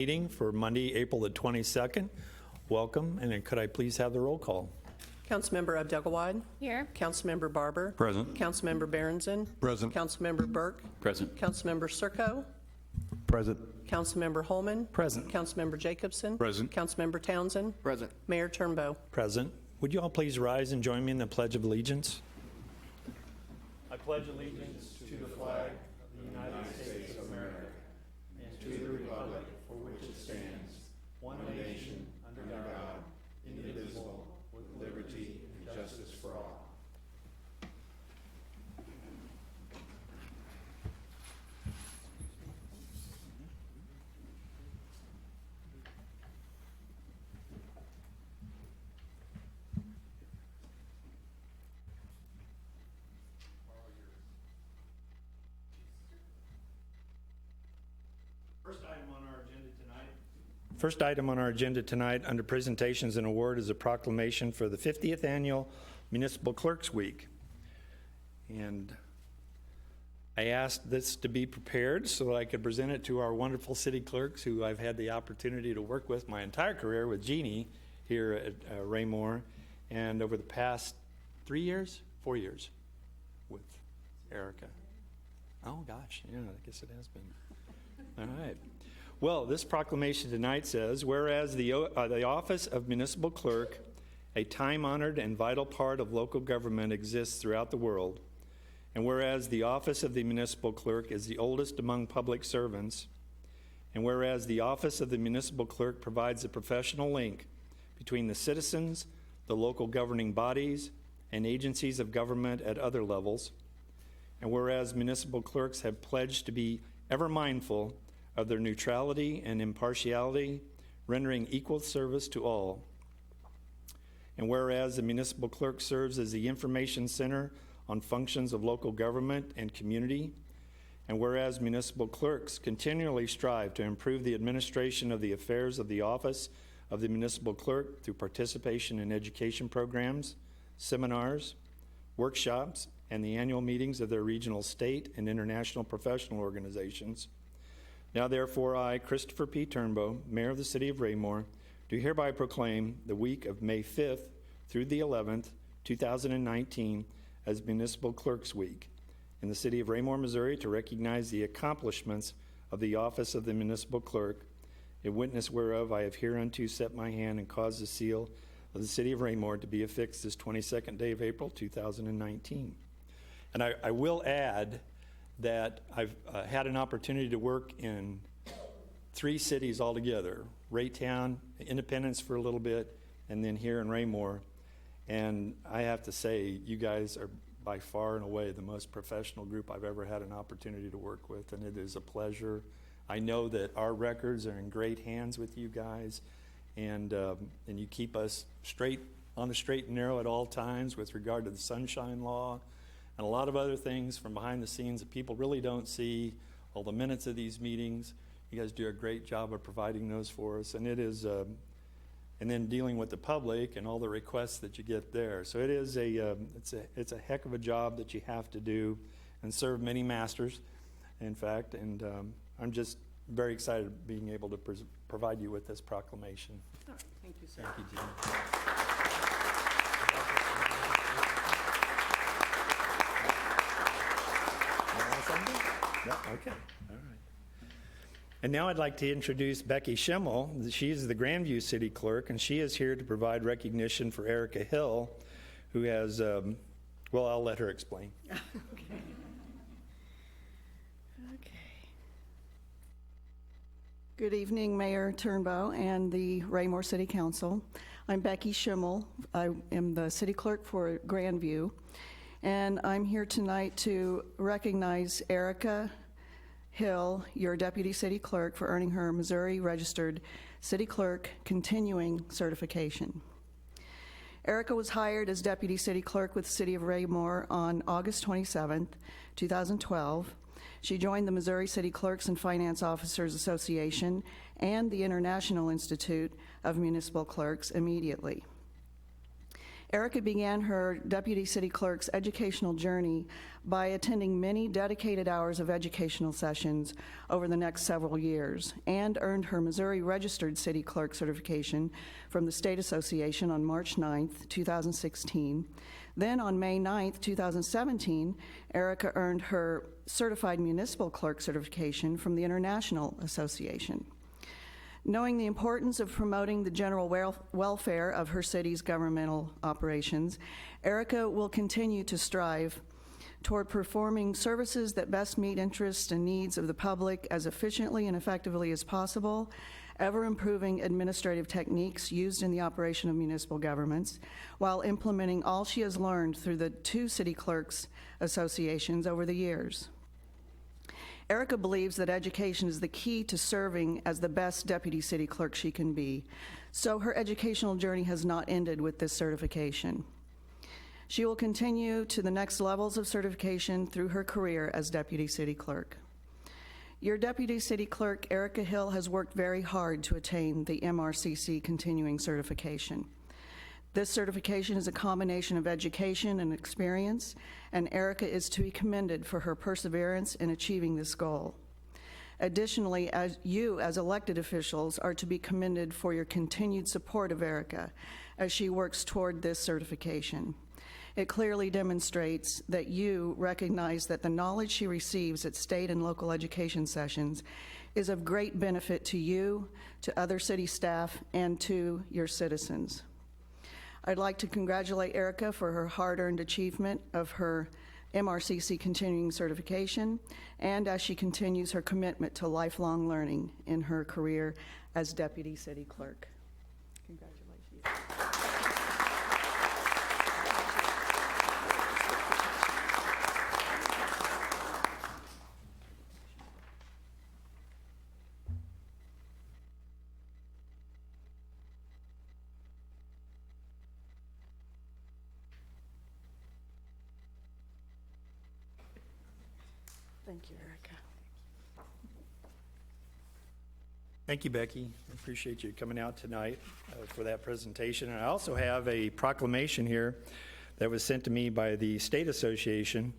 Meeting for Monday, April the 22nd. Welcome, and then could I please have the roll call? Councilmember Abdelgawad. Here. Councilmember Barber. Present. Councilmember Berenson. Present. Councilmember Burke. Present. Councilmember Serko. Present. Councilmember Holman. Present. Councilmember Jacobson. Present. Councilmember Townsend. Present. Mayor Turnbow. Present. Would you all please rise and join me in the Pledge of Allegiance? I pledge allegiance to the flag of the United States of America and to the republic for which it stands, one nation, under God, indivisible, with liberty and justice for all. First item on our agenda tonight under presentations and award is a proclamation for the 50th Annual Municipal Clerks Week. And I asked this to be prepared so that I could present it to our wonderful city clerks who I've had the opportunity to work with my entire career with Jeannie here at Raymore, and over the past 4 years with Erica. Oh gosh, yeah, I guess it has been. All right. Well, this proclamation tonight says, whereas the office of municipal clerk, a time-honored and vital part of local government, exists throughout the world, and whereas the office of the municipal clerk is the oldest among public servants, and whereas the office of the municipal clerk provides a professional link between the citizens, the local governing bodies, and agencies of government at other levels, and whereas municipal clerks have pledged to be ever mindful of their neutrality and impartiality, rendering equal service to all. And whereas the municipal clerk serves as the information center on functions of local government and community, and whereas municipal clerks continually strive to improve the administration of the affairs of the office of the municipal clerk through participation in education programs, seminars, workshops, and the annual meetings of their regional, state, and international professional organizations. Now therefore I, Christopher P. Turnbow, Mayor of the City of Raymore, do hereby proclaim the week of May 5th through the 11th, 2019 as Municipal Clerks Week in the City of Raymore, Missouri, to recognize the accomplishments of the office of the Municipal Clerk, in witness whereof I have hereunto set my hand and caused the seal of the City of Raymore to be affixed this 22nd day of April, 2019. And I will add that I've had an opportunity to work in 3 cities altogether, Raytown, Independence for a little bit, and then here in Raymore. And I have to say, you guys are by far and away the most professional group I've ever had an opportunity to work with, and it is a pleasure. I know that our records are in great hands with you guys, and you keep us straight on the straight and narrow at all times with regard to the Sunshine Law, and a lot of other things from behind the scenes that people really don't see, all the minutes of these meetings. You guys do a great job of providing those for us, and it is, and then dealing with the public and all the requests that you get there. So it is it's a heck of a job that you have to do and serve many masters, in fact, and I'm just very excited being able to provide you with this proclamation. All right, thank you, sir. Thank you, Jean. Yeah, okay, all right. And now I'd like to introduce Becky Schimmel. She is the Grandview City Clerk, and she is here to provide recognition for Erica Hill, who has, well, I'll let her explain. Okay. Good evening, Mayor Turnbow and the Raymore City Council. I'm Becky Schimmel. I am the City Clerk for Grandview, and I'm here tonight to recognize Erica Hill, your Deputy City Clerk, for earning her Missouri Registered City Clerk Continuing Certification. Erica was hired as Deputy City Clerk with the City of Raymore on August 27th, 2012. She joined the Missouri City Clerks and Finance Officers Association and the International Institute of Municipal Clerks immediately. Erica began her deputy city clerk's educational journey by attending many dedicated hours of educational sessions over the next several years and earned her Missouri Registered City Clerk certification from the State Association on March 9th, 2016. Then on May 9th, 2017, Erica earned her Certified Municipal Clerk certification from the International Association. Knowing the importance of promoting the general welfare of her city's governmental operations, Erica will continue to strive toward performing services that best meet interests and needs of the public as efficiently and effectively as possible, ever improving administrative techniques used in the operation of municipal governments, while implementing all she has learned through the 2 city clerks associations over the years. Erica believes that education is the key to serving as the best deputy city clerk she can be, so her educational journey has not ended with this certification. She will continue to the next levels of certification through her career as deputy city clerk. Your deputy city clerk, Erica Hill, has worked very hard to attain the MRCC continuing certification. This certification is a combination of education and experience, and Erica is to be commended for her perseverance in achieving this goal. Additionally, as elected officials are to be commended for your continued support of Erica as she works toward this certification. It clearly demonstrates that you recognize that the knowledge she receives at state and local education sessions is of great benefit to you, to other city staff, and to your citizens. I'd like to congratulate Erica for her hard-earned achievement of her MRCC continuing certification and as she continues her commitment to lifelong learning in her career as deputy city clerk. Congratulations. Thank you, Erica. Thank you, Becky. I appreciate you coming out tonight for that presentation. And I also have a proclamation here that was sent to me by the State Association,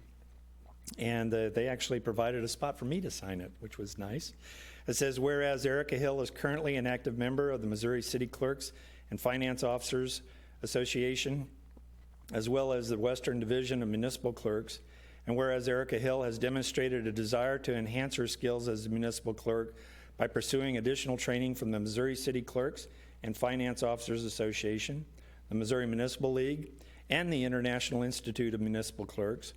and they actually provided a spot for me to sign it, which was nice. It says, whereas Erica Hill is currently an active member of the Missouri City Clerks and Finance Officers Association, as well as the Western Division of Municipal Clerks, and whereas Erica Hill has demonstrated a desire to enhance her skills as a municipal clerk by pursuing additional training from the Missouri City Clerks and Finance Officers Association, the Missouri Municipal League, and the International Institute of Municipal Clerks,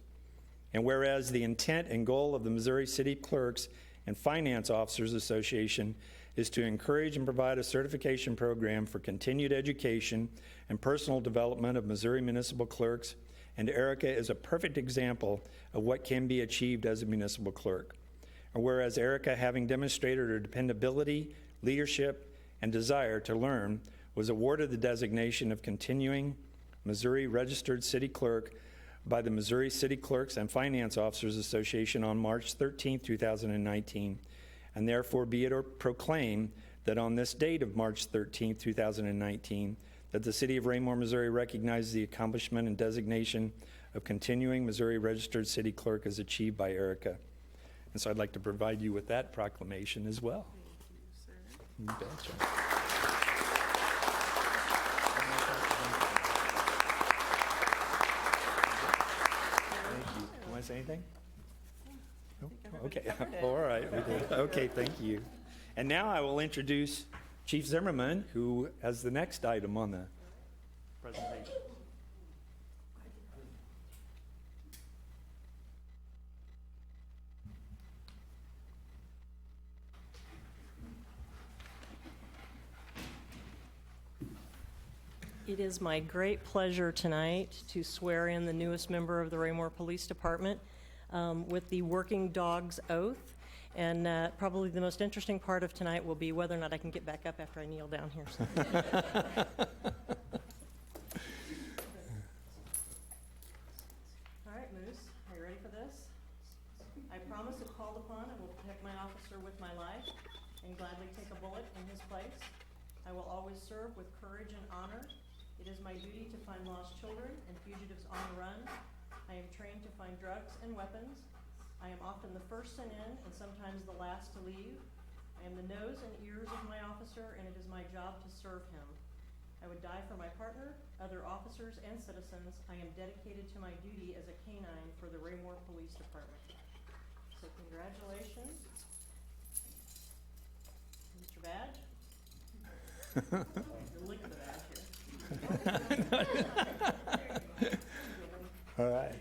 and whereas the intent and goal of the Missouri City Clerks and Finance Officers Association is to encourage and provide a certification program for continued education and personal development of Missouri municipal clerks, and Erica is a perfect example of what can be achieved as a municipal clerk. And whereas Erica, having demonstrated her dependability, leadership, and desire to learn, was awarded the designation of continuing Missouri Registered City Clerk by the Missouri City Clerks and Finance Officers Association on March 13, 2019, and therefore be it proclaimed that on this date of March 13, 2019, that the City of Raymore, Missouri recognizes the accomplishment and designation of continuing Missouri Registered City Clerk as achieved by Erica. And so I'd like to provide you with that proclamation as well. You betcha. Thank you. Want to say anything? No? Okay. All right. We did. Okay. Thank you. And now I will introduce Chief Zimmerman, who has the next item on the presentation. It is my great pleasure tonight to swear in the newest member of the Raymore Police Department with the Working Dogs Oath. And probably the most interesting part of tonight will be whether or not I can get back up after I kneel down here. All right, Moose, are you ready for this? I promise if called upon, I will protect my officer with my life and gladly take a bullet in his place. I will always serve with courage and honor It is my duty to find lost children and fugitives on the run. I am trained to find drugs and weapons. I am often the first sent in and sometimes the last to leave. I am the nose and ears of my officer, and it is my job to serve him. I would die for my partner, other officers, and citizens. I am dedicated to my duty as a canine for the Raymore Police Department. So congratulations. Mr. Badge? Look at the badge here. All right.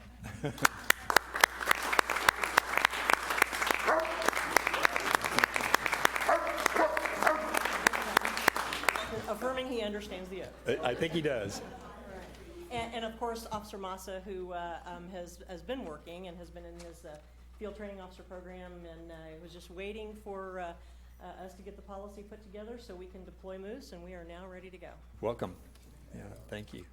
Affirming he understands the oath. I think he does. And of course, Officer Massa, who has been working and has been in his field training officer program, and was just waiting for us to get the policy put together so we can deploy Moose, and we are now ready to go. Welcome. Yeah, thank you.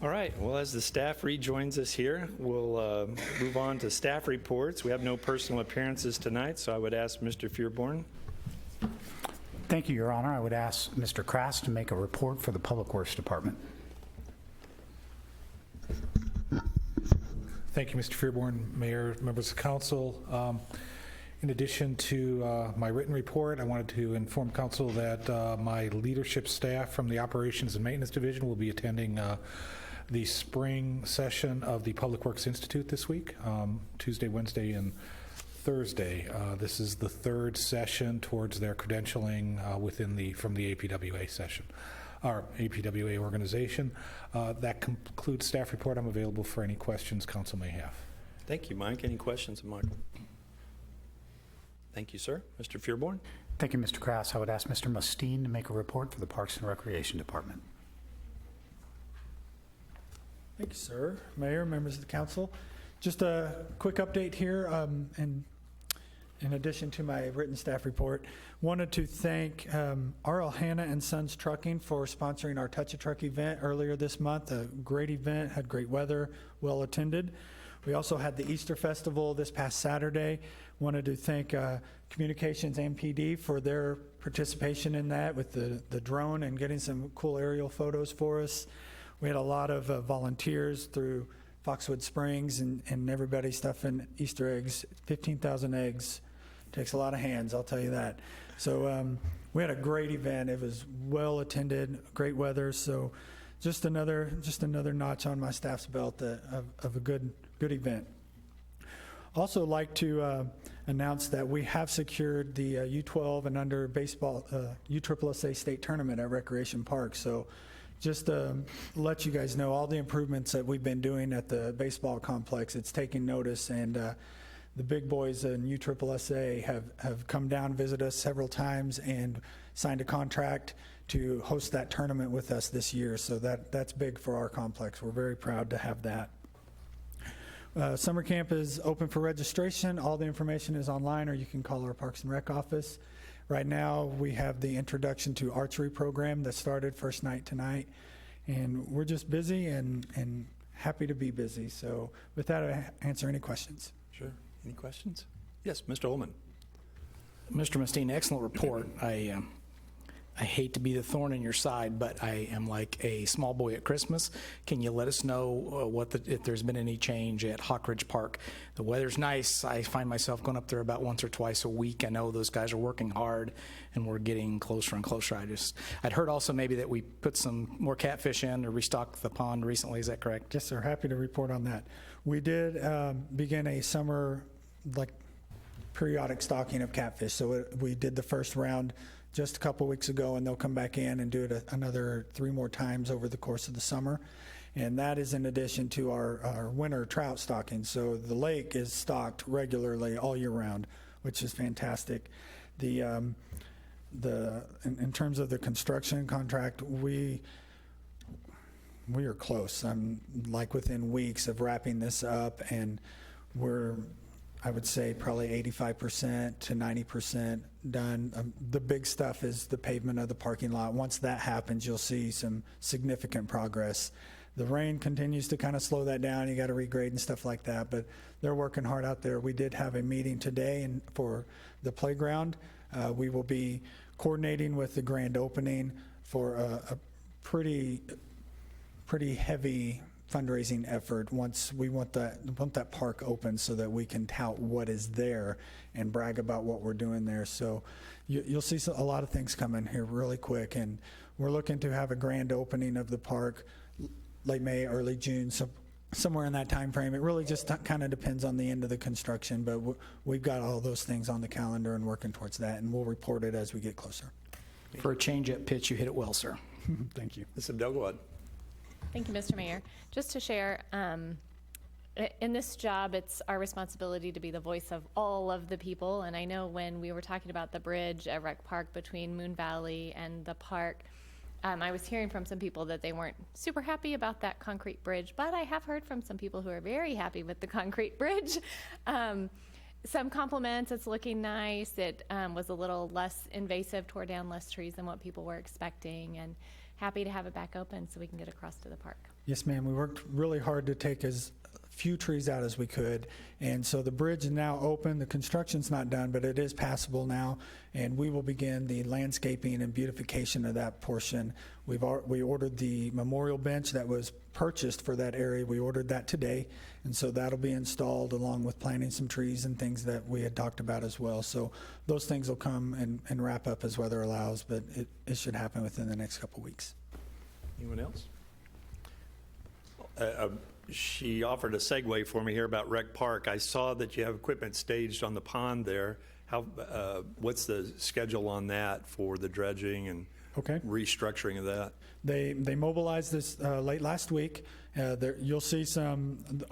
All right, well, as the staff rejoins us here, we'll move on to staff reports. We have no personal appearances tonight, so I would ask Mr. Fearborn. Thank you, Your Honor. I would ask Mr. Krass to make a report for the Public Works Department. Thank you, Mr. Fearborn, Mayor, members of council. In addition to my written report, I wanted to inform council that my leadership staff from the Operations and Maintenance Division will be attending the spring session of the Public Works Institute this week, Tuesday, Wednesday, and Thursday. This is the third session towards their credentialing from the APWA session, our APWA organization. That concludes staff report. I'm available for any questions council may have. Thank you, Mike. Any questions of Michael? Thank you, sir. Mr. Fearborn? Thank you, Mr. Krass. I would ask Mr. Mustine to make a report for the Parks and Recreation Department. Thank you, sir. Mayor, members of the council. Just a quick update here, and in addition to my written staff report, wanted to thank R.L. Hanna and Sons Trucking for sponsoring our Touch a Truck event earlier this month. A great event, had great weather, well attended. We also had the Easter Festival this past Saturday. Wanted to thank Communications MPD for their participation in that with the drone and getting some cool aerial photos for us. We had a lot of volunteers through Foxwood Springs and everybody stuffing Easter eggs. 15,000 eggs takes a lot of hands, I'll tell you that. So we had a great event. It was well attended, great weather. So just another notch on my staff's belt of a good event. Also like to announce that we have secured the U12 and under baseball USSSA state tournament at Recreation Park. So just to let you guys know all the improvements that we've been doing at the baseball complex. It's taking notice, and the big boys in USSSA have come down, visit us several times, and signed a contract to host that tournament with us this year. So that's big for our complex. We're very proud to have that. Summer camp is open for registration. All the information is online, or you can call our Parks and Rec office. Right now, we have the introduction to archery program that started first night tonight, and we're just busy and happy to be busy. So with that, I answer any questions. Sure. Any questions? Yes, Mr. Ullman. Mr. Mustine, excellent report. I hate to be the thorn in your side, but I am like a small boy at Christmas. Can you let us know if there's been any change at Hawk Ridge Park? The weather's nice. I find myself going up there about once or twice a week. I know those guys are working hard, and we're getting closer and closer. I'd heard also maybe that we put some more catfish in or restocked the pond recently. Is that correct? Yes, sir. Happy to report on that. We did begin a summer periodic stocking of catfish. So we did the first round just a couple weeks ago, and they'll come back in and do it another 3 more times over the course of the summer. And that is in addition to our winter trout stocking. So the lake is stocked regularly all year round, which is fantastic. In terms of the construction contract, we are close. I'm like within weeks of wrapping this up, and we're, I would say, probably 85% to 90% done. The big stuff is the pavement of the parking lot. Once that happens, you'll see some significant progress. the rain continues to kind of slow that down. You got to regrade and stuff like that, but they're working hard out there. We did have a meeting today for the playground. We will be coordinating with the grand opening for a pretty heavy fundraising effort once we want that park open so that we can tout what is there and brag about what we're doing there. So you'll see a lot of things coming here really quick, and we're looking to have a grand opening of the park late May, early June, so somewhere in that time frame. It really just kind of depends on the end of the construction, but we've got all those things on the calendar and working towards that, and we'll report it as we get closer. For a change-up pitch, you hit it well, sir. Thank you. Ms. Abdelgawad. Thank you, Mr. Mayor. Just to share, in this job, it's our responsibility to be the voice of all of the people. And I know when we were talking about the bridge at Rec Park between Moon Valley and the park, I was hearing from some people that they weren't super happy about that concrete bridge, but I have heard from some people who are very happy with the concrete bridge. Some compliments, it's looking nice. It was a little less invasive, tore down less trees than what people were expecting, and happy to have it back open so we can get across to the park. Yes, ma'am. We worked really hard to take as few trees out as we could, and so the bridge is now open. The construction's not done, but it is passable now, and we will begin the landscaping and beautification of that portion. We ordered the memorial bench that was purchased for that area. We ordered that today, and so that'll be installed along with planting some trees and things that we had talked about as well. So those things will come and wrap up as weather allows, but it should happen within the next couple weeks. Anyone else? She offered a segue for me here about Rec Park. I saw that you have equipment staged on the pond there. What's the schedule on that for the dredging and restructuring of that? They mobilized this late last week. You'll see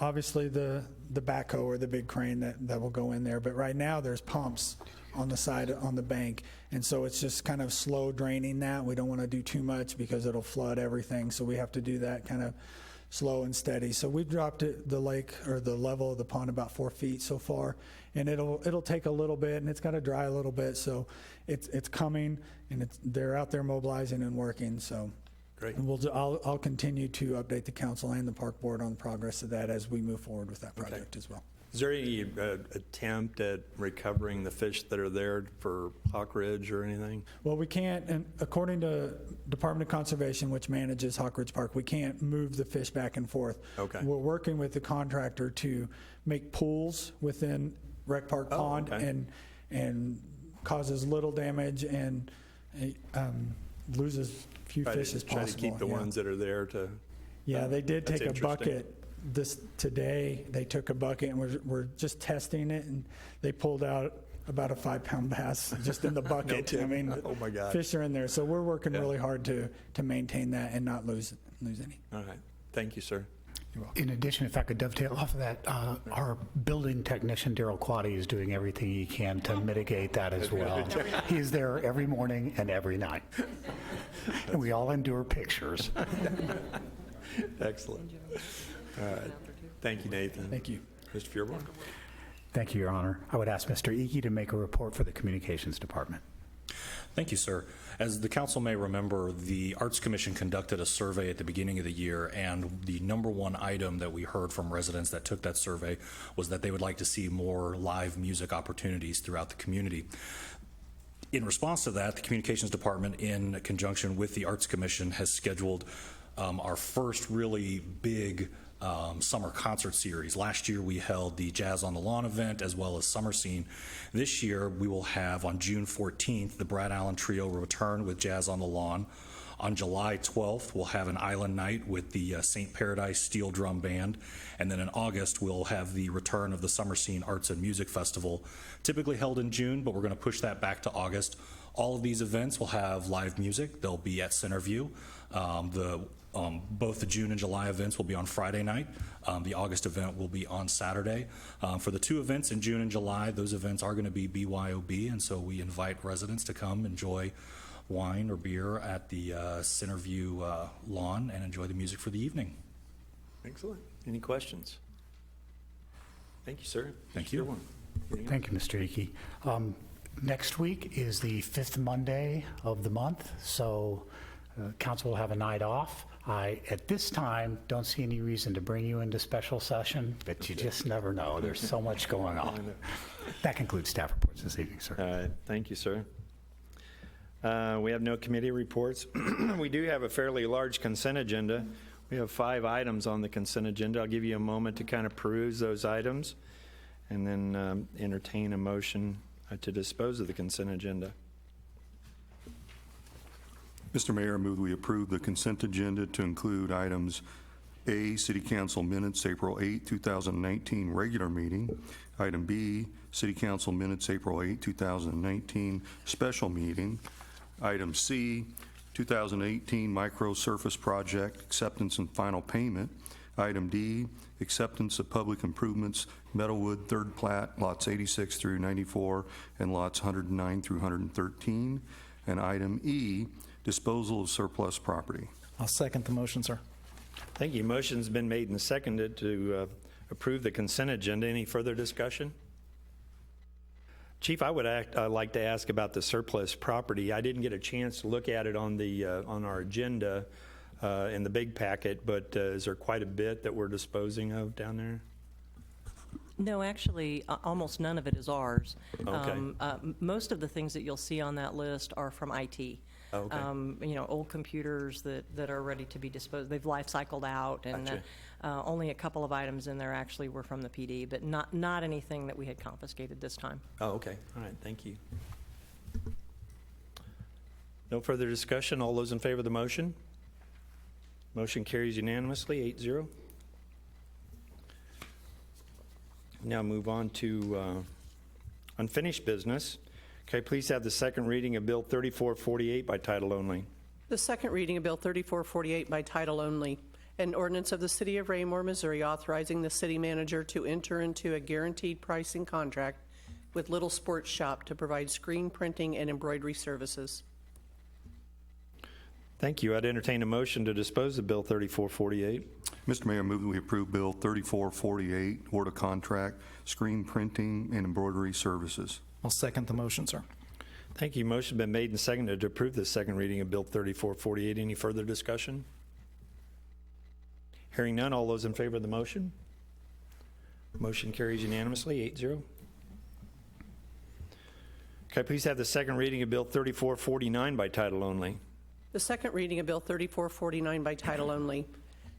obviously the backhoe or the big crane that will go in there, but right now there's pumps on the side, on the bank, and so it's just kind of slow draining that. We don't want to do too much because it'll flood everything, so we have to do that kind of slow and steady. So we've dropped the lake or the level of the pond about 4 feet so far, and it'll take a little bit, and it's got to dry a little bit. So it's coming, and they're out there mobilizing and working. So great. I'll continue to update the council and the park board on the progress of that as we move forward with that project as well. Is there any attempt at recovering the fish that are there for Hawk Ridge or anything? Well, we can't, and according to Department of Conservation, which manages Hawk Ridge Park, we can't move the fish back and forth. Okay. We're working with the contractor to make pools within Rec Park Pond and causes little damage and loses a few fish as possible. Try to keep the ones that are there to... Yeah, they did That's take a interesting. bucket. Today they took a bucket and we're just testing it, and they pulled out about a 5-pound bass just in the bucket. I mean, Oh my God. fish are in there, so we're working really hard to maintain that and not lose any. All right. Thank you, sir. In addition, if I could dovetail off of that, our building technician, Daryl Quaddy, is doing everything he can to mitigate that as well. He's there every morning and every night. And we all endure pictures. Excellent. All right. Thank you, Nathan. Thank you. Mr. Feuerborn? Thank you, Your Honor. I would ask Mr. Eakey to make a report for the Communications Department. Thank you, sir. As the council may remember, the Arts Commission conducted a survey at the beginning of the year, and the number one item that we heard from residents that took that survey was that they would like to see more live music opportunities throughout the community. In response to that, the Communications Department, in conjunction with the Arts Commission, has scheduled our first really big summer concert series. Last year we held the Jazz on the Lawn event as well as Summer Scene. This year we will have on June 14th the Brad Allen Trio return with Jazz on the Lawn. On July 12th we'll have an Island Night with the St. Paradise Steel Drum Band, and then in August we'll have the return of the Summer Scene Arts and Music Festival, typically held in June, but we're going to push that back to August. All of these events will have live music. They'll be at Centerview. Both the June and July events will be on Friday night. The August event will be on Saturday. For the two events in June and July, those events are going to be BYOB, and so we invite residents to come enjoy wine or beer at the Centerview lawn and enjoy the music for the evening. Excellent. Any questions? Thank you, sir. Thank you. Thank you, Mr. Eakey. Next week is the 5th Monday of the month, so council will have a night off. I, at this time, don't see any reason to bring you into special session, but you just never know. There's so much going on. That concludes staff reports this evening, sir. Thank you, sir. We have no committee reports. We do have a fairly large consent agenda. We have 5 items on the consent agenda. I'll give you a moment to kind of peruse those items and then entertain a motion to dispose of the consent agenda. Mr. Mayor, I move we approve the consent agenda to include items A, City Council minutes, April 8, 2019, regular meeting. Item B, City Council minutes, April 8, 2019, special meeting. Item C, 2018 micro surface project acceptance and final payment. Item D, acceptance of public improvements, Meadowwood third plat, lots 86 through 94 and lots 109 through 113. And item E, disposal of surplus property. I'll second the motion, sir. Thank you. Motion's been made and seconded to approve the consent agenda. Any further discussion? Chief, I would like to ask about the surplus property. I didn't get a chance to look at it on the on our agenda in the big packet, but is there quite a bit that we're disposing of down there? No, actually, almost none of it is ours. Okay. Most of the things that you'll see on that list are from IT. Okay. You know, old computers that are ready to be disposed. They've life cycled out, and Gotcha. only a couple of items in there actually were from the PD, but not anything that we had confiscated this time. Oh, okay. All right. Thank you. No further discussion. All those in favor of the motion? Motion carries unanimously, 8-0. Now move on to unfinished business. Okay, please have the second reading of Bill 3448 by title only. The second reading of Bill 3448 by title only, an ordinance of the City of Raymore, Missouri, authorizing the city manager to enter into a guaranteed pricing contract with Little Sports Shop to provide screen printing and embroidery services. Thank you. I'd entertain a motion to dispose of Bill 3448. Mr. Mayor, I move that we approve Bill 3448, award a contract, screen printing and embroidery services. I'll second the motion, sir. Thank you. Motion been made and seconded to approve the second reading of Bill 3448. Any further discussion? Hearing none, all those in favor of the motion? Motion carries unanimously, 8-0. Okay, please have the second reading of Bill 3449 by title only. The second reading of Bill 3449 by title only,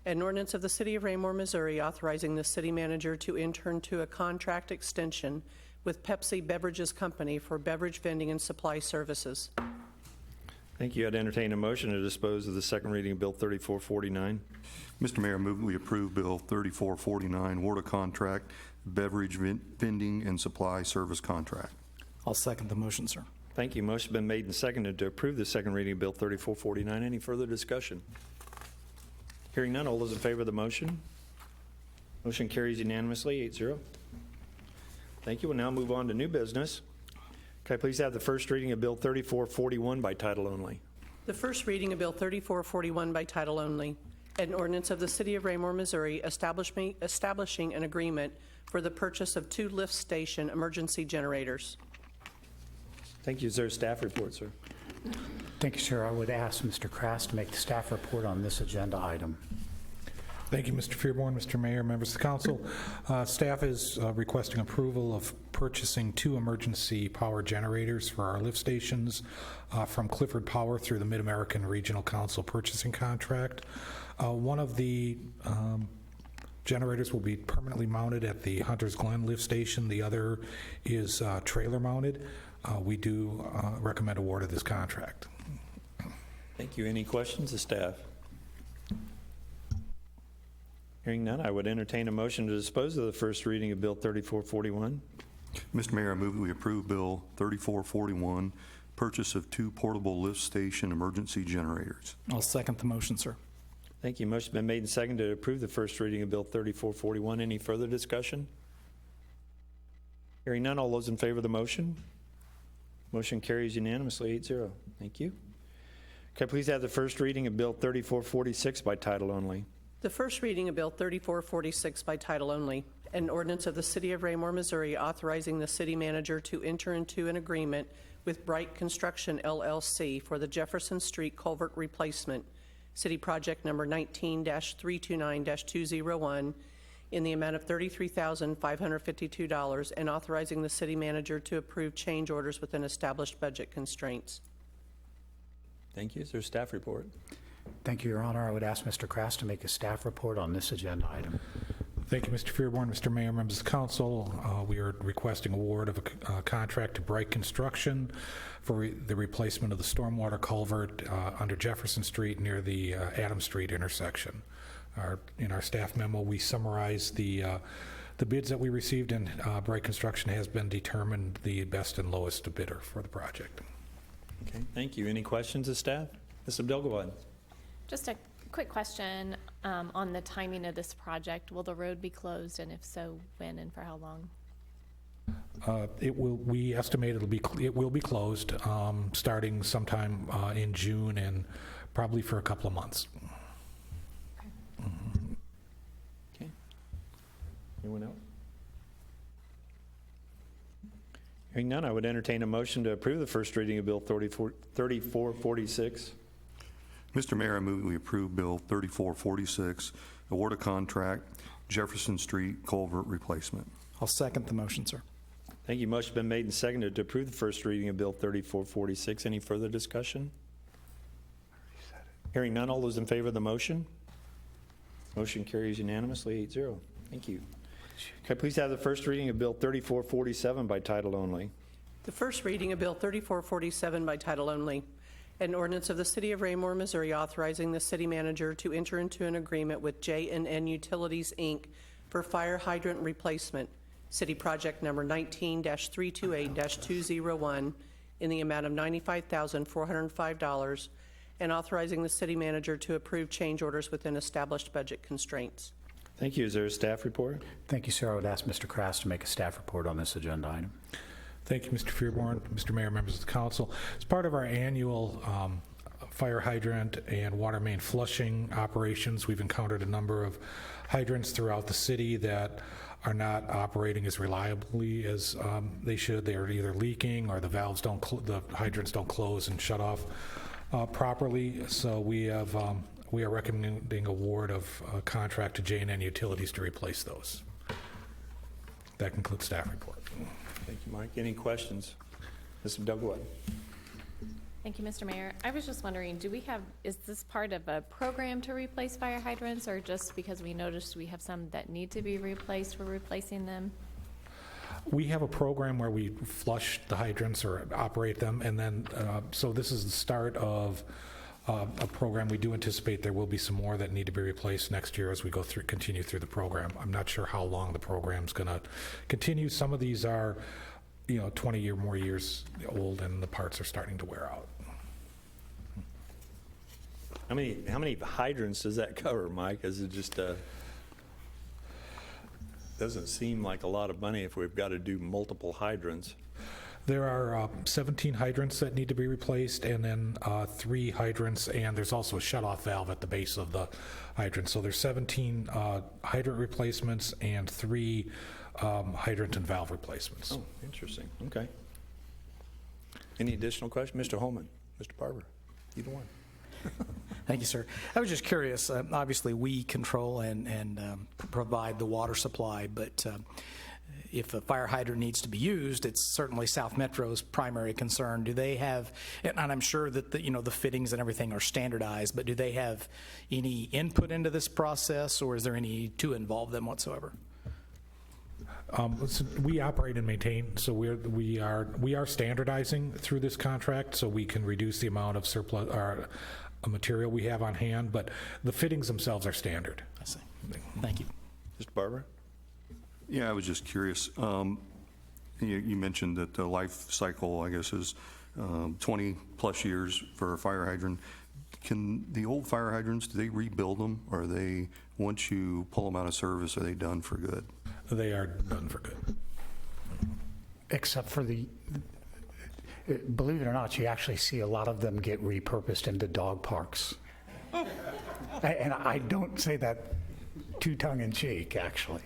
an ordinance of the City of Raymore, Missouri, authorizing the city manager to enter into a contract extension with Pepsi Beverages Company for beverage vending and supply services. Thank you. I'd entertain a motion to dispose of the second reading of Bill 3449. Mr. Mayor, I move that we approve Bill 3449, award a contract, beverage vending and supply service contract. I'll second the motion, sir. Thank you. Motion been made and seconded to approve the second reading of Bill 3449. Any further discussion? Hearing none, all those in favor of the motion? Motion carries unanimously, 8-0. Thank you. We'll now move on to new business. Can I please have the first reading of Bill 3441 by title only? The first reading of Bill 3441 by title only, an ordinance of the City of Raymore, Missouri, establishing an agreement for the purchase of 2 lift station emergency generators. Thank you. Is there a staff report, sir? Thank you, sir. I would ask Mr. Krass to make the staff report on this agenda item. Thank you, Mr. Fearborn, Mr. Mayor, members of the council. Staff is requesting approval of purchasing 2 emergency power generators for our lift stations from Clifford Power through the Mid-American Regional Council purchasing contract. One of the generators will be permanently mounted at the Hunters Glen lift station. The other is trailer mounted. We do recommend award of this contract. Thank you. Any questions of staff? Hearing none, I would entertain a motion to dispose of the first reading of Bill 3441. Mr. Mayor, I move that we approve Bill 3441, purchase of 2 portable lift station emergency generators. I'll second the motion, sir. Thank you. Motion been made and seconded to approve the first reading of Bill 3441. Any further discussion? Hearing none, all those in favor of the motion? Motion carries unanimously, 8-0. Thank you. Can I please have the first reading of Bill 3446 by title only? The first reading of Bill 3446 by title only, an ordinance of the City of Raymore, Missouri, authorizing the city manager to enter into an agreement with Bright Construction, LLC for the Jefferson Street culvert replacement, City Project Number 19-329-201, in the amount of $33,552, and authorizing the city manager to approve change orders within established budget constraints. Thank you. Is there a staff report? Thank you, Your Honor. I would ask Mr. Krass to make a staff report on this agenda item. Thank you, Mr. Fearborn, Mr. Mayor, members of the council. We are requesting award of a contract to Bright Construction for the replacement of the stormwater culvert under Jefferson Street near the Adams Street intersection. In our staff memo, we summarize the bids that we received, and Bright Construction has been determined the best and lowest bidder for the project. Okay, thank you. Any questions of staff? Ms. Abdel-Gawad. Just a quick question on the timing of this project. Will the road be closed, and if so, when and for how long? We estimate it will be closed starting sometime in June and probably for a couple of months. Okay. Anyone else? Hearing none, I would entertain a motion to approve the first reading of Bill 3446. Mr. Mayor, I move we approve Bill 3446, award a contract, Jefferson Street culvert replacement. I'll second the motion, sir. Thank you. Motion been made and seconded to approve the first reading of Bill 3446. Any further discussion? Hearing none, all those in favor of the motion? Motion carries unanimously, 8-0. Thank you. Can I please have the first reading of Bill 3447 by title only? The first reading of Bill 3447 by title only. An ordinance of the City of Raymore, Missouri, authorizing the city manager to enter into an agreement with J&N Utilities, Inc. for fire hydrant replacement, City Project Number 19-328-201, in the amount of $95,405, and authorizing the city manager to approve change orders within established budget constraints. Thank you. Is there a staff report? Thank you, sir. I would ask Mr. Krass to make a staff report on this agenda item. Thank you, Mr. Fearborn, Mr. Mayor, members of the council. As part of our annual fire hydrant and water main flushing operations, we've encountered a number of hydrants throughout the city that are not operating as reliably as they should. They are either leaking or the valves don't, the hydrants don't close and shut off properly. So we are recommending award of a contract to J&N Utilities to replace those. That concludes staff report. Thank you, Mike. Any questions? Ms. Abdel-Gawad. Thank you, Mr. Mayor. I was just wondering, is this part of a program to replace fire hydrants, or just because we noticed we have some that need to be replaced, we're replacing them? We have a program where we flush the hydrants or operate them, and then, so this is the start of a program. We do anticipate there will be some more that need to be replaced next year as we continue through the program. I'm not sure how long the program's going to continue. Some of these are, 20 or more years old, and the parts are starting to wear out. How many hydrants does that cover, Mike? Is it just doesn't seem like a lot of money if we've got to do multiple hydrants. There are 17 hydrants that need to be replaced, and then 3 hydrants, and there's also a shutoff valve at the base of the hydrant. So there's 17 hydrant replacements and 3 hydrant and valve replacements. Oh, interesting. Okay. Any additional questions? Mr. Holman, Mr. Barber, either one. Thank you, sir. I was just curious. Obviously, we control and provide the water supply, but if a fire hydrant needs to be used, it's certainly South Metro's primary concern. Do they have, and I'm sure that the fittings and everything are standardized, but do they have any input into this process, or is there any to involve them whatsoever? We operate and maintain, so we are standardizing through this contract, so we can reduce the amount of surplus or material we have on hand, but the fittings themselves are standard. I see. Thank you. Mr. Barber? Yeah, I was just curious. You mentioned that the life cycle, I guess, is 20 plus years for a fire hydrant. Can the old fire hydrants, do they rebuild them, or are they, once you pull them out of service, are they done for good? They are done for good. Except for believe it or not, you actually see a lot of them get repurposed into dog parks. And I don't say that too tongue-in-cheek, actually.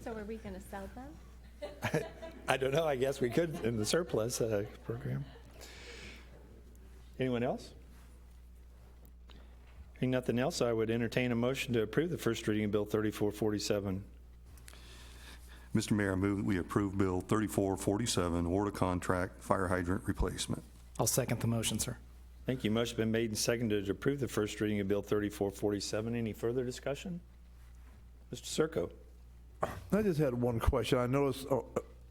So are we going to sell them? I don't know. I guess we could in the surplus program. Anyone else? Hearing nothing else, I would entertain a motion to approve the first reading of Bill 3447. Mr. Mayor, I move that we approve Bill 3447, award a contract fire hydrant replacement. I'll second the motion, sir. Thank you. Motion been made and seconded to approve the first reading of Bill 3447. Any further discussion? Mr. Circo. I just had one question. I noticed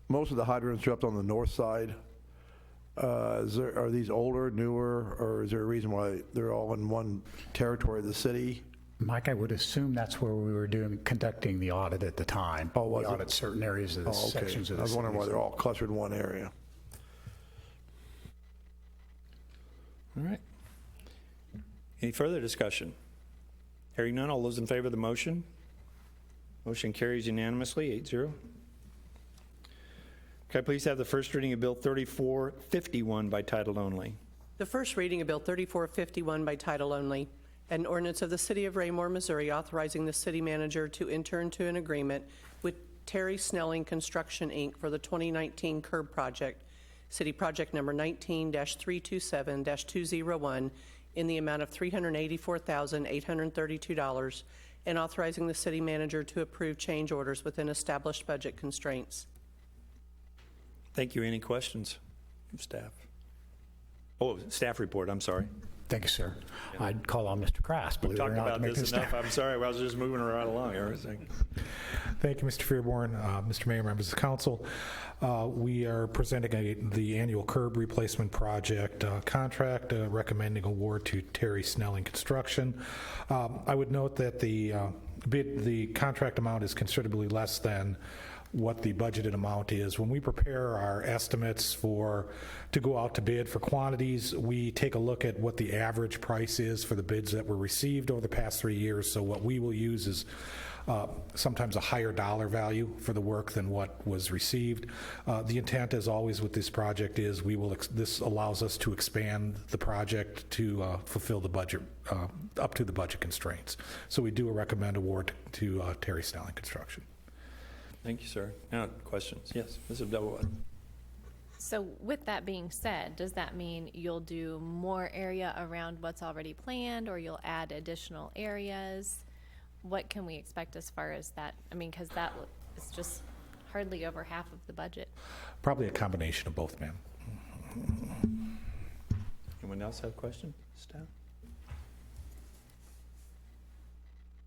most of the hydrants are up on the north side. Are these older, newer, or is there a reason why they're all in one territory of the city? Mike, I would assume that's where we were conducting the audit at the time. Oh, was we it? audit certain areas of the Oh, okay. sections of the I was wondering why city. they're all clustered in one area. All right. Any further discussion? Hearing none, all those in favor of the motion? Motion carries unanimously, 8-0. Could I please have the first reading of Bill 3451 by title only? The first reading of Bill 3451 by title only, an ordinance of the City of Raymore, Missouri, authorizing the city manager to enter into an agreement with Terry Snelling Construction, Inc. for the 2019 curb project, City Project Number 19-327-201, in the amount of $384,832, and authorizing the city manager to approve change orders within established budget constraints. Thank you. Any questions from staff? Oh, staff report, I'm sorry. Thank you, sir. I'd call on Mr. Krass, We believe it or talked not, to about make this this enough. I'm sorry. I was just moving right along. Everything. Thank you, Mr. Fearborn. Mr. Mayor, members of the council, we are presenting the annual curb replacement project contract, recommending award to Terry Snelling Construction. I would note that the contract amount is considerably less than what the budgeted amount is. When we prepare our estimates to go out to bid for quantities, we take a look at what the average price is for the bids that were received over the past 3 years. So what we will use is sometimes a higher dollar value for the work than what was received. The intent, as always with this project, is this allows us to expand the project to fulfill the budget, up to the budget constraints. So we do recommend award to Terry Snelling Construction. Thank you, sir. Now, questions? Yes, Ms. Abdelwad. So with that being said, does that mean you'll do more area around what's already planned, or you'll add additional areas? What can we expect as far as that? I mean, because that is just hardly over half of the budget. Probably a combination of both, ma'am. Anyone else have questions, staff?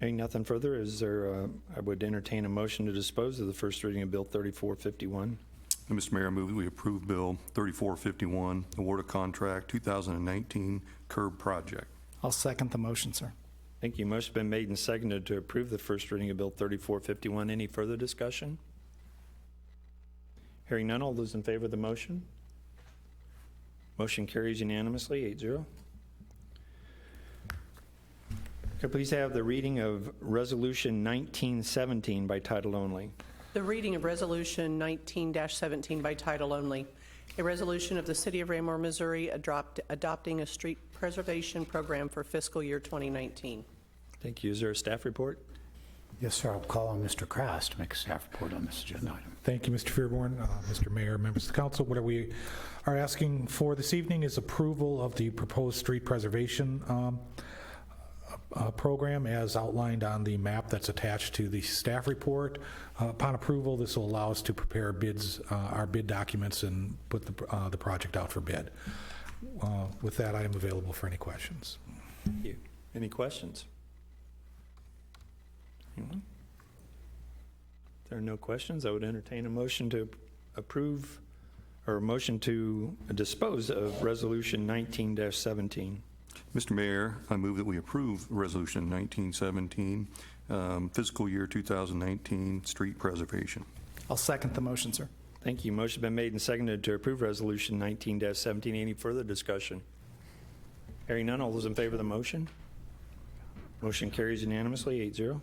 Hearing nothing further, I would entertain a motion to dispose of the first reading of Bill 3451. Mr. Mayor, I move that we approve Bill 3451, award a contract 2019 curb project. I'll second the motion, sir. Thank you. Motion been made and seconded to approve the first reading of Bill 3451. Any further discussion? Hearing none, all those in favor of the motion? Motion carries unanimously, 8-0. Could I please have the reading of Resolution 1917 by title only? The reading of Resolution 19-17 by title only, a resolution of the City of Raymore, Missouri, adopting a street preservation program for fiscal year 2019. Thank you. Is there a staff report? Yes, sir. I'll call on Mr. Krass to make a staff report on this agenda item. Thank you, Mr. Fearborn. Mr. Mayor, members of the council, what we are asking for this evening is approval of the proposed street preservation program as outlined on the map that's attached to the staff report. Upon approval, this will allow us to prepare bids, our bid documents, and put the project out for bid. With that, I am available for any questions. Thank you. Any questions? Anyone? If there are no questions, I would entertain a motion to approve, or a motion to dispose of Resolution 19-17. Mr. Mayor, I move that we approve Resolution 1917, fiscal year 2019 street preservation. I'll second the motion, sir. Thank you. Motion been made and seconded to approve Resolution 19-17. Any further discussion? Hearing none, all those in favor of the motion? Motion carries unanimously, 8-0.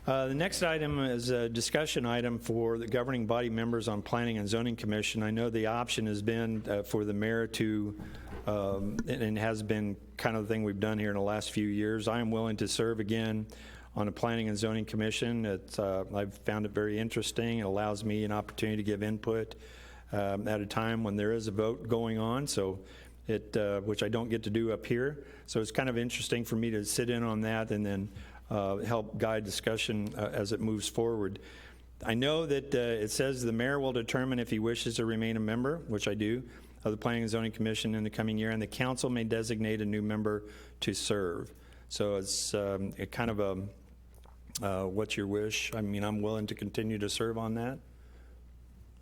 The next item is a discussion item for the governing body members on Planning and Zoning Commission. I know the option has been for the mayor to, and has been kind of the thing we've done here in the last few years. I am willing to serve again on the Planning and Zoning Commission. I've found it very interesting. It allows me an opportunity to give input at a time when there is a vote going on. So which I don't get to do up here. So it's kind of interesting for me to sit in on that and then help guide discussion as it moves forward. I know that it says the mayor will determine if he wishes to remain a member, which I do, of the Planning and Zoning Commission in the coming year, and the council may designate a new member to serve. So it's kind of a what's your wish? I mean, I'm willing to continue to serve on that.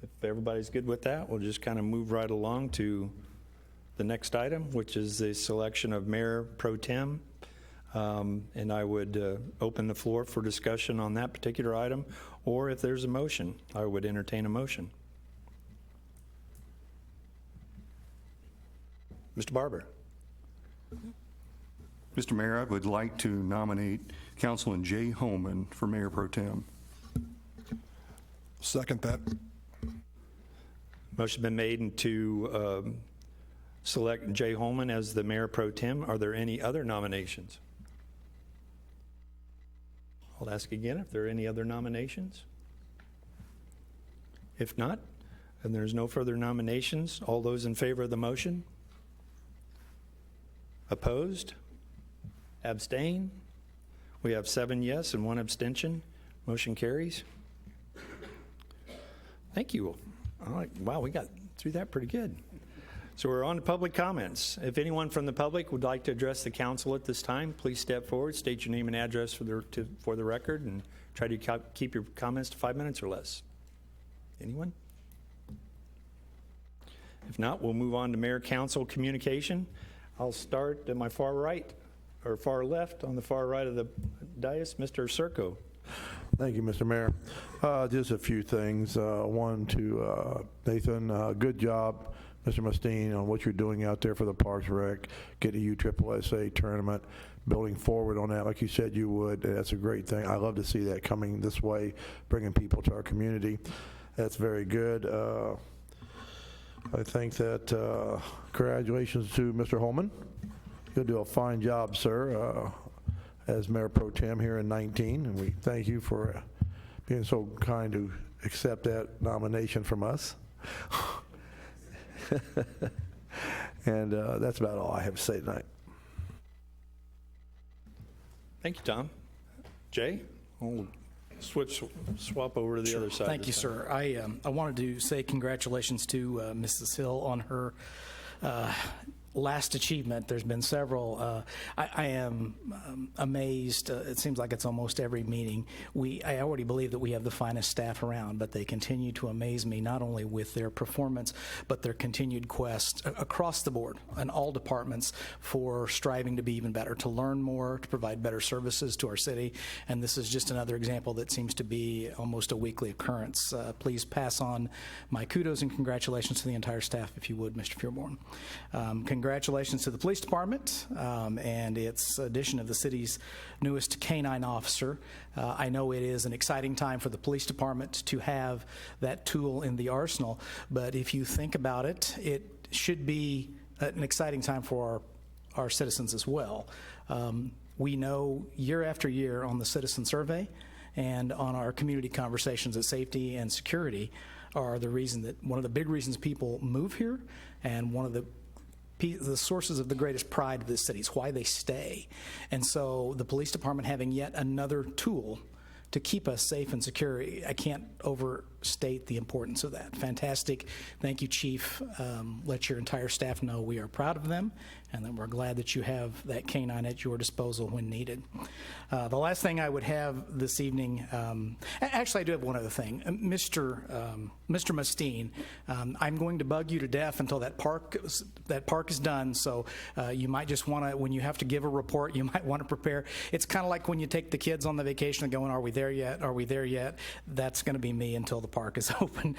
If everybody's good with that, we'll just kind of move right along to the next item, which is the selection of Mayor Pro Tem. And I would open the floor for discussion on that particular item, or if there's a motion, I would entertain a motion. Mr. Barber. Mr. Mayor, I would like to nominate Councilman Jay Holman for Mayor Pro Tem. Second that. Motion been made to select Jay Holman as the Mayor Pro Tem. Are there any other nominations? I'll ask again if there are any other nominations. If not, and there's no further nominations, all those in favor of the motion? Opposed? Abstain? We have 7 yes and 1 abstention. Motion carries. Thank you. All right. Wow, we got through that pretty good. So we're on to public comments. If anyone from the public would like to address the council at this time, please step forward, state your name and address for the record, and try to keep your comments to 5 minutes or less. Anyone? If not, we'll move on to mayor council communication. I'll start at my far right, or far left, on the far right of the dais, Mr. Circo. Thank you, Mr. Mayor. Just a few things. One to Nathan, good job, Mr. Mustine, on what you're doing out there for the Parks Rec, getting a USSSA tournament, building forward on that like you said you would. That's a great thing. I love to see that coming this way, bringing people to our community. That's very good. I think that congratulations to Mr. Holman. You'll do a fine job, sir, as Mayor Pro Tem here in 19, and we thank you for being so kind to accept that nomination from us. And that's about all I have to say tonight. Thank you, Tom. Jay, we'll swap over to the other side. Thank you, sir. I wanted to say congratulations to Mrs. Hill on her last achievement. There's been several. I am amazed. It seems like it's almost every meeting. I already believe that we have the finest staff around, but they continue to amaze me, not only with their performance, but their continued quest across the board in all departments for striving to be even better, to learn more, to provide better services to our city. And this is just another example that seems to be almost a weekly occurrence. Please pass on my kudos and congratulations to the entire staff, if you would, Mr. Fearborn. Congratulations to the police department and its addition of the city's newest canine officer. I know it is an exciting time for the police department to have that tool in the arsenal, but if you think about it, it should be an exciting time for our citizens as well. We know year after year on the citizen survey and on our community conversations that safety and security are one of the big reasons people move here, and one of the sources of the greatest pride of this city. It's why they stay. And so the police department having yet another tool to keep us safe and secure, I can't overstate the importance of that. Fantastic. Thank you, Chief. Let your entire staff know we are proud of them, and that we're glad that you have that canine at your disposal when needed. The last thing I would have this evening, actually I do have one other thing. Mr. Mustine, I'm going to bug you to death until that park is done, so you might just want to, when you have to give a report, you might want to prepare. It's kind of like when you take the kids on the vacation and going, are we there yet? Are we there yet? That's going to be me until the park is open,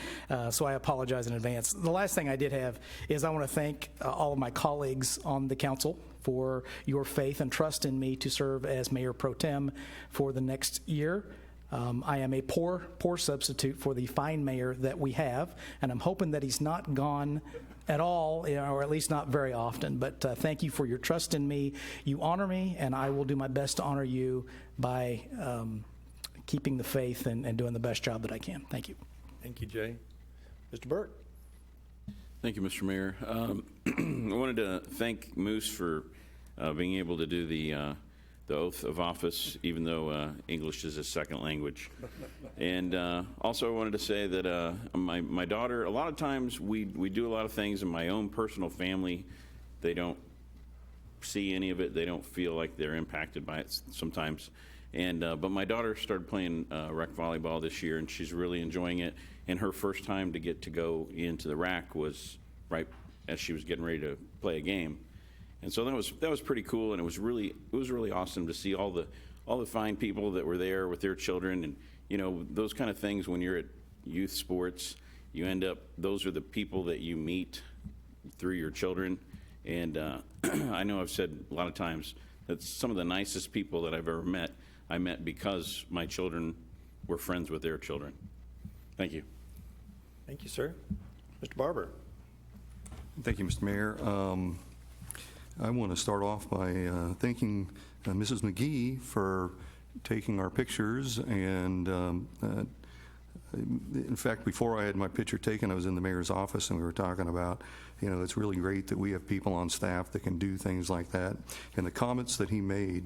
so I apologize in advance. The last thing I did have is I want to thank all of my colleagues on the council for your faith and trust in me to serve as Mayor Pro Tem for the next year. I am a poor substitute for the fine mayor that we have, and I'm hoping that he's not gone at all, or at least not very often. But thank you for your trust in me. You honor me, and I will do my best to honor you by keeping the faith and doing the best job that I can. Thank you. Thank you, Jay. Mr. Burt. Thank you, Mr. Mayor. I wanted to thank Moose for being able to do the oath of office, even though English is his second language. And also I wanted to say that my daughter, a lot of times we do a lot of things in my own personal family. They don't see any of it. They don't feel like they're impacted by it sometimes. And but my daughter started playing rec volleyball this year, and she's really enjoying it. And her first time to get to go into the rack was right as she was getting ready to play a game. And so that was pretty cool, and it was really awesome to see all the fine people that were there with their children. And you know, those kind of things, when you're at youth sports, you end up, those are the people that you meet through your children. And I know I've said a lot of times that some of the nicest people that I've ever met, I met because my children were friends with their children. Thank you. Thank you, sir. Mr. Barber. Thank you, Mr. Mayor. I want to start off by thanking Mrs. McGee for taking our pictures. And in fact, before I had my picture taken, I was in the mayor's office and we were talking about, you know, it's really great that we have people on staff that can do things like that. And the comments that he made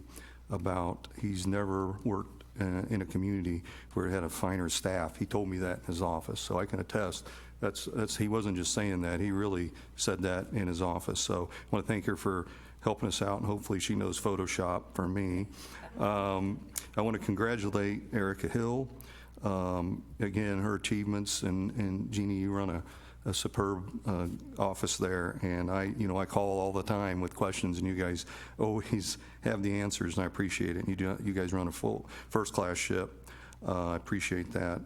about he's never worked in a community where it had a finer staff, he told me that in his office. So I can attest. That's he wasn't just saying that, he really said that in his office. So I want to thank her for helping us out, and hopefully she knows Photoshop for me. I want to congratulate Erica Hill. Again, her achievements, and Jeannie, you run a superb office there, and I call all the time with questions, and you guys always have the answers, and I appreciate it. You guys run a full first-class ship. I appreciate that.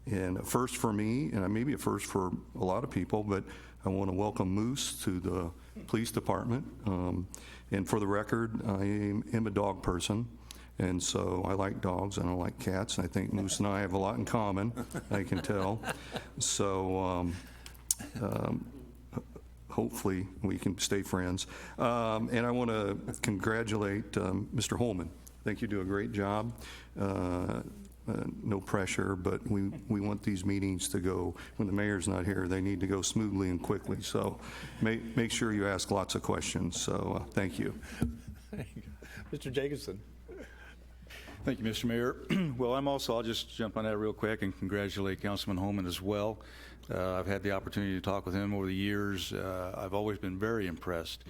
And a first for me, and maybe a first for a lot of people, but I want to welcome Moose to the police department. And for the record, I am a dog person, and so I like dogs, and I like cats, and I think Moose and I have a lot in common, I can tell. So hopefully we can stay friends. And I want to congratulate Mr. Holman. I think you do a great job. No pressure, but we want these meetings to go, when the mayor's not here, they need to go smoothly and quickly. So make sure you ask lots of questions. So thank you. Mr. Jacobson. Thank you, Mr. Mayor. Well, I'll just jump on that real quick and congratulate Councilman Holman as well. I've had the opportunity to talk with him over the years. I've always been very impressed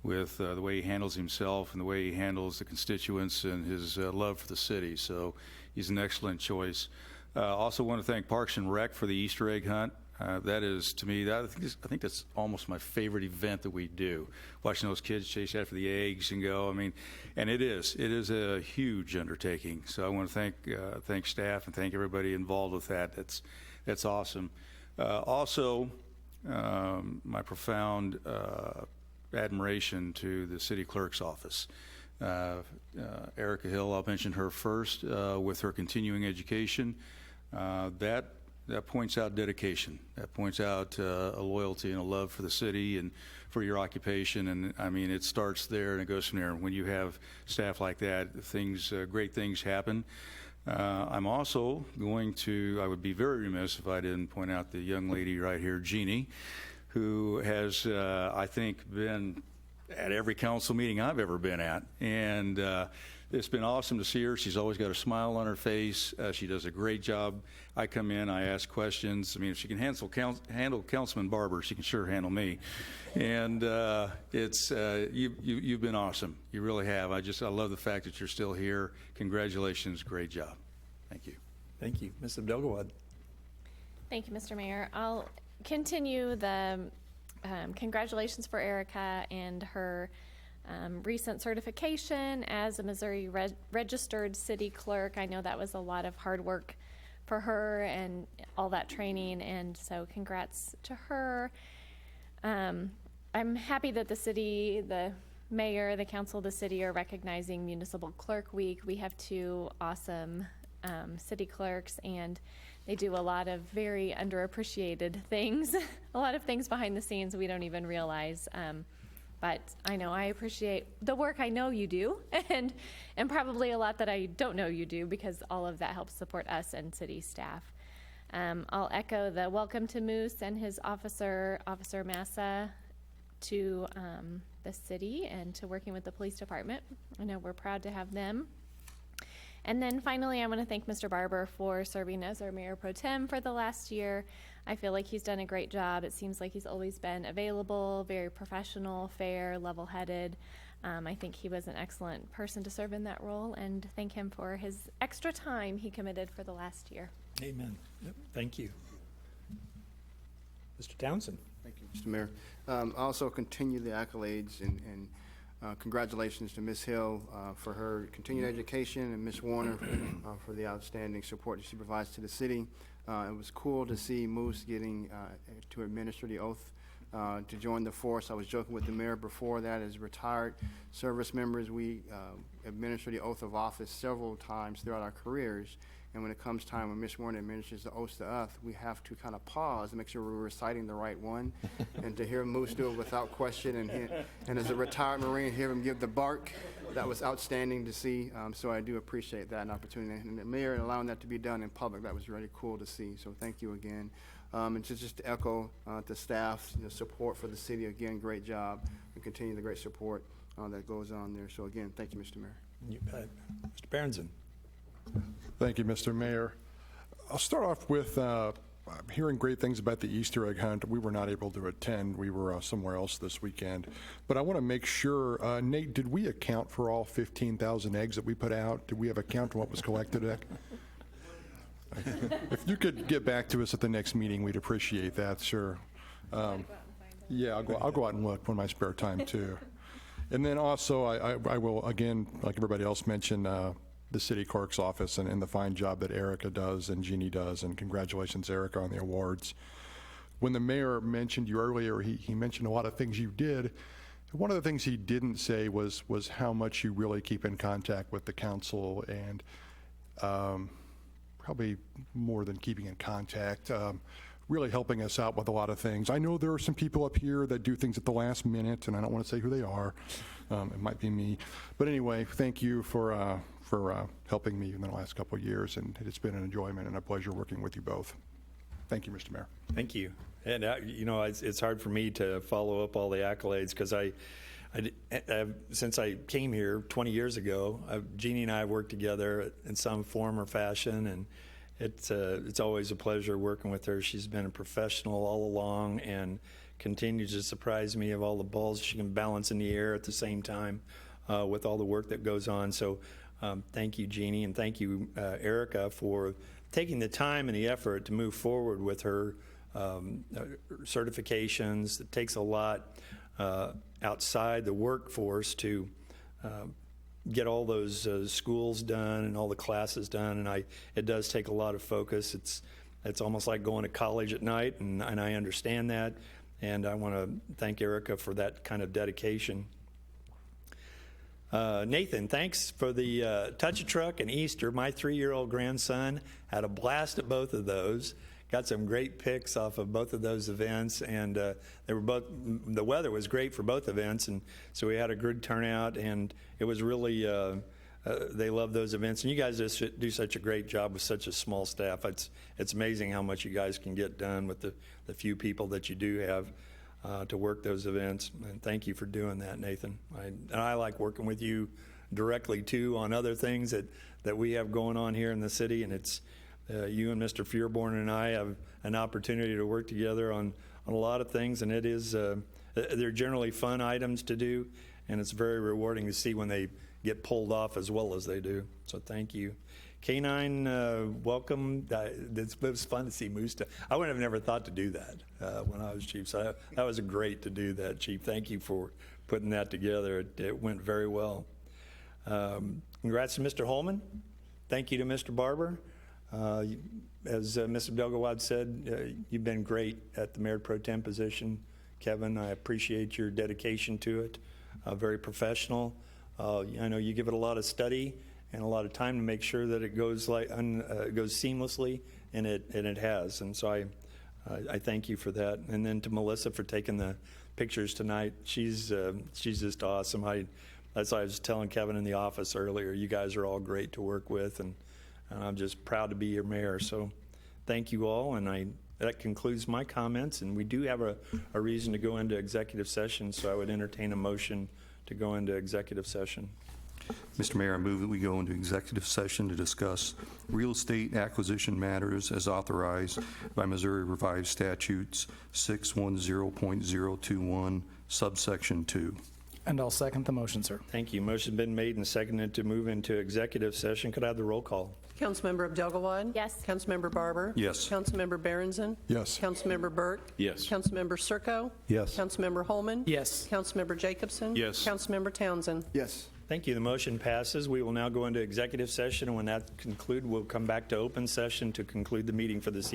with the way he handles himself and the way he handles the constituents and his love for the city. So he's an excellent choice. Also want to thank Parks and Rec for the Easter egg hunt. That is, to me, I think that's almost my favorite event that we do. Watching those kids chase after the eggs and go. I mean, and it is a huge undertaking. So I want to thank staff and thank everybody involved with that. That's awesome. Also, my profound admiration to the city clerk's office. Erica Hill, I'll mention her first, with her continuing education. That points out dedication. That points out a loyalty and a love for the city and for your occupation. And I mean, it starts there and it goes from there. When you have staff like that, great things happen. I'm also I would be very remiss if I didn't point out the young lady right here, Jeannie, who has, I think, been at every council meeting I've ever been at. And it's been awesome to see her. She's always got a smile on her face. She does a great job. I come in, I ask questions. I mean, if she can handle Councilman Barber, she can sure handle me. And you've been awesome. You really have. I love the fact that you're still here. Congratulations. Great job. Thank you. Thank you. Ms. Abdelgawad. Thank you, Mr. Mayor. I'll continue the congratulations for Erica and her recent certification as a Missouri registered city clerk. I know that was a lot of hard work for her and all that training, and so congrats to her. I'm happy that the city, the mayor, the council of the city are recognizing Municipal Clerk Week. We have two awesome city clerks, and they do a lot of very underappreciated things, a lot of things behind the scenes we don't even realize. But I know I appreciate the work I know you do, and probably a lot that I don't know you do, because all of that helps support us and city staff. I'll echo the welcome to Moose and his officer, Officer Massa, to the city and to working with the police department. I know we're proud to have them. And then finally, I want to thank Mr. Barber for serving as our Mayor Pro Tem for the last year. I feel like he's done a great job. It seems like he's always been available, very professional, fair, level-headed. I think he was an excellent person to serve in that role, and thank him for his extra time he committed for the last year. Amen. Yep, thank you. Mr. Townsend. Thank you, Mr. Mayor. I also continue the accolades and congratulations to Ms. Hill for her continued education and Ms. Warner for the outstanding support that she provides to the city. It was cool to see Moose getting to administer the oath to join the force. I was joking with the mayor before that. As retired service members, we administer the oath of office several times throughout our careers. And when it comes time when Ms. Warner administers the oath to us, we have to kind of pause and make sure we're reciting the right one. And to hear Moose do it without question, and as a retired Marine, hear him give the bark, that was outstanding to see. So I do appreciate that opportunity. And the mayor allowing that to be done in public, that was really cool to see. So thank you again. And just to echo the staff's support for the city, again, great job, and continue the great support that goes on there. So again, thank you, Mr. Mayor. You bet. Mr. Berenson. Thank you, Mr. Mayor. I'll start off with hearing great things about the Easter egg hunt. We were not able to attend. We were somewhere else this weekend. But I want to make sure, Nate, did we account for all 15,000 eggs that we put out? Did we have a count on what was collected? If you could get back to us at the next meeting, we'd appreciate that, sure. Yeah, I'll go out and look in my spare time, too. And then also, I will, again, like everybody else, mention the city clerk's office and the fine job that Erica does and Jeannie does, and congratulations, Erica, on the awards. When the mayor mentioned you earlier, he mentioned a lot of things you did. One of the things he didn't say was how much you really keep in contact with the council, and probably more than keeping in contact, really helping us out with a lot of things. I know there are some people up here that do things at the last minute, and I don't want to say who they are. It might be me. But anyway, thank you for helping me in the last couple of years, and it's been an enjoyment and a pleasure working with you both. Thank you, Mr. Mayor. Thank you. And, it's hard for me to follow up all the accolades because since I came here 20 years ago, Jeannie and I have worked together in some form or fashion, and it's always a pleasure working with her. She's been a professional all along and continues to surprise me of all the balls she can balance in the air at the same time with all the work that goes on. So thank you, Jeannie, and thank you, Erica, for taking the time and the effort to move forward with her certifications. It takes a lot outside the workforce to get all those schools done and all the classes done, and it does take a lot of focus. It's almost like going to college at night, and I understand that, and I want to thank Erica for that kind of dedication. Nathan, thanks for the Touch-A-Truck and Easter. My 3-year-old grandson had a blast at both of those. Got some great pics off of both of those events, and the weather was great for both events, and so we had a good turnout, and it was really, they love those events, and you guys just do such a great job with such a small staff. It's amazing how much you guys can get done with the few people that you do have to work those events, and thank you for doing that, Nathan. I like working with you directly, too, on other things that we have going on here in the city, and it's you and Mr. Fearborn and I have an opportunity to work together on a lot of things, and it is they're generally fun items to do, and it's very rewarding to see when they get pulled off as well as they do. So thank you. K-9, welcome. It was fun to see Moose. I would have never thought to do that when I was chief, so that was great to do that, Chief. Thank you for putting that together. It went very well. Congrats to Mr. Holman. Thank you to Mr. Barber. As Ms. Abdelgawad said, you've been great at the Mayor Pro Tem position. Kevin, I appreciate your dedication to it. Very professional. I know you give it a lot of study and a lot of time to make sure that it goes goes seamlessly, and it has. And so I thank you for that. And then to Melissa for taking the pictures tonight. She's just awesome. As I was telling Kevin in the office earlier, you guys are all great to work with, and I'm just proud to be your mayor. So thank you all, and that concludes my comments, and we do have a reason to go into executive session, so I would entertain a motion to go into executive session. Mr. Mayor, I move that we go into executive session to discuss real estate acquisition matters as authorized by Missouri Revised Statutes 610.021, subsection 2. And I'll second the motion, sir. Thank you. Motion's been made and seconded to move into executive session. Could I have the roll call? Councilmember Abdelgawad? Yes. Councilmember Barber? Yes. Councilmember Berenson? Yes. Councilmember Burke? Yes. Councilmember Circo? Yes. Councilmember Holman? Yes. Councilmember Jacobson? Yes. Councilmember Townsend? Yes. Thank you. The motion passes. We will now go into executive session, and when that concludes, we'll come back to open session to conclude the meeting for this evening.